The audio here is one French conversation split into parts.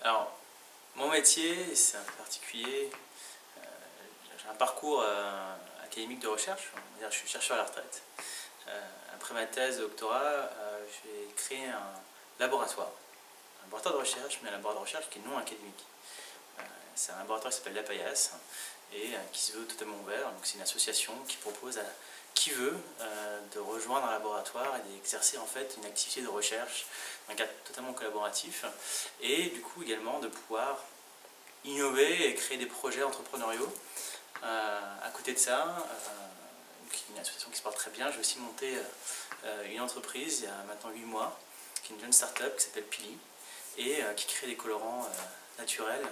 Alors, mon métier, c'est un peu particulier. J'ai un parcours académique de recherche, on va dire, je suis chercheur à la retraite. Après ma thèse de doctorat, j'ai créé un laboratoire de recherche, mais un laboratoire de recherche qui est non académique. C'est un laboratoire qui s'appelle La Paillasse et qui se veut totalement ouvert. Donc c'est une association qui propose à qui veut de rejoindre un laboratoire et d'exercer en fait une activité de recherche dans un cadre totalement collaboratif et du coup également de pouvoir innover et créer des projets entrepreneuriaux. À côté de ça, une association qui se porte très bien, j'ai aussi monté une entreprise il y a maintenant 8 mois, qui est une jeune start-up qui s'appelle Pili et qui crée des colorants naturels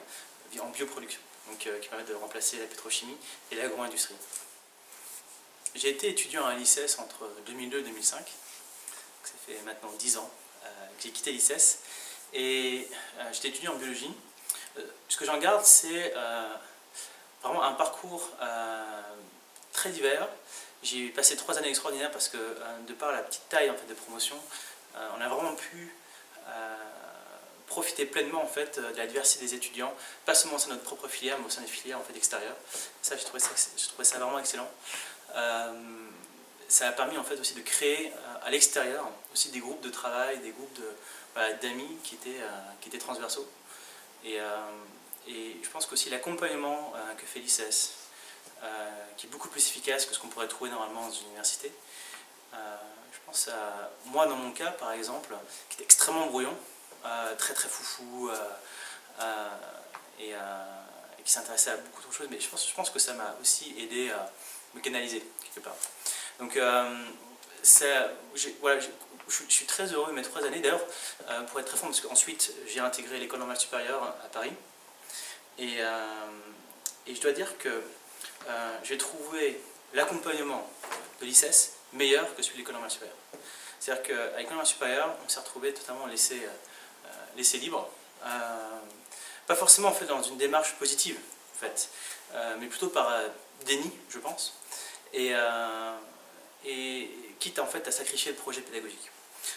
en bioproduction, donc qui permettent de remplacer la pétrochimie et l'agro-industrie. J'ai été étudiant à l'ICES entre 2002 et 2005, donc ça fait maintenant 10 ans que j'ai quitté l'ICES et j'étais étudiant en biologie. Ce que j'en garde, c'est vraiment un parcours très divers. J'ai passé 3 années extraordinaires parce que de par la petite taille en fait, de promotion, on a vraiment pu profiter pleinement en fait, de la diversité des étudiants, pas seulement au sein de notre propre filière, mais au sein des filières en fait, extérieures. Ça, j'ai trouvé ça vraiment excellent. Ça a permis en fait aussi de créer à l'extérieur aussi des groupes de travail, des groupes d'amis qui étaient transversaux. Et je pense qu'aussi l'accompagnement que fait l'ICES, qui est beaucoup plus efficace que ce qu'on pourrait trouver normalement dans une université. Je pense à moi dans mon cas par exemple, qui était extrêmement brouillon, très très foufou et qui s'intéressait à beaucoup d'autres choses, mais je pense que ça m'a aussi aidé à me canaliser quelque part. Donc voilà, je suis très heureux de mes 3 années, d'ailleurs pour être très franc, parce qu'ensuite j'ai intégré l'école normale supérieure à Paris et je dois dire que j'ai trouvé l'accompagnement de l'ICES meilleur que celui de l'école normale supérieure. C'est-à-dire qu'à l'école normale supérieure, on s'est retrouvé totalement laissé libre, pas forcément en fait, dans une démarche positive, en fait, mais plutôt par déni, je pense, et quitte en fait à sacrifier le projet pédagogique.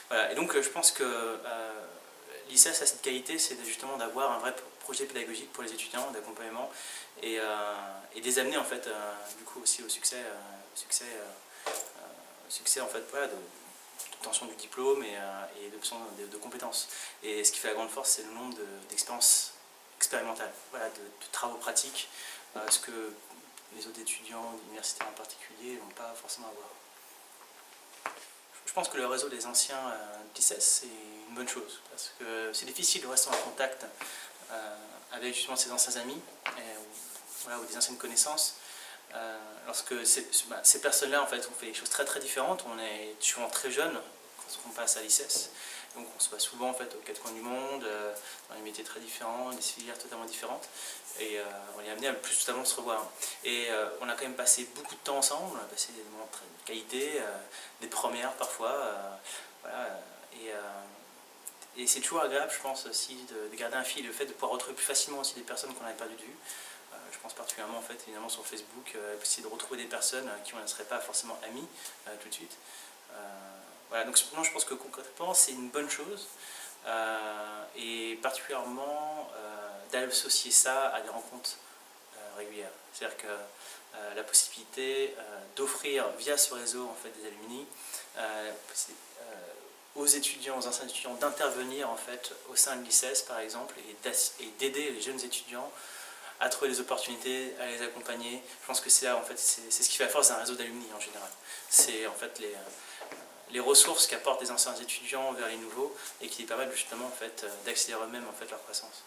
Voilà. Et donc je pense que l'ICES a cette qualité, c'est justement d'avoir un vrai projet pédagogique pour les étudiants, d'accompagnement, et les amener en fait, du coup aussi au succès en fait, voilà, d'obtention du diplôme et d'obtention de compétences. Et ce qui fait la grande force, c'est le nombre d'expériences expérimentales, voilà, de travaux pratiques, ce que les autres étudiants d'université en particulier ne vont pas forcément avoir. Je pense que le réseau des anciens d'ICES, c'est une bonne chose, parce que c'est difficile de rester en contact avec justement ses anciens amis ou des anciennes connaissances. Lorsque ces personnes-là en fait, ont fait des choses très très différentes, on est souvent très jeunes quand on passe à l'ICES, donc on se voit souvent en fait, aux 4 coins du monde, dans des métiers très différents, des filières totalement différentes, et on est amené à plus totalement se revoir. Et on a quand même passé beaucoup de temps ensemble, on a passé des moments de qualité, des premières parfois, voilà, et c'est toujours agréable, je pense, aussi de garder un fil, le fait de pouvoir retrouver plus facilement aussi des personnes qu'on n'avait perdu de vue. Je pense particulièrement en fait, évidemment sur Facebook, essayer de retrouver des personnes qui on ne serait pas forcément amis tout de suite. Voilà, donc non, je pense que concrètement c'est une bonne chose, et particulièrement d'associer ça à des rencontres régulières. C'est-à-dire que la possibilité d'offrir via ce réseau en fait, des alumni aux étudiants, aux anciens étudiants, d'intervenir en fait, au sein de l'ICES par exemple, et d'aider les jeunes étudiants à trouver des opportunités, à les accompagner. Je pense que c'est là, en fait, c'est ce qui fait la force d'un réseau d'alumni en général. C'est en fait les ressources qu'apportent les anciens étudiants vers les nouveaux et qui permettent justement en fait, d'accélérer eux-mêmes en fait, leur croissance.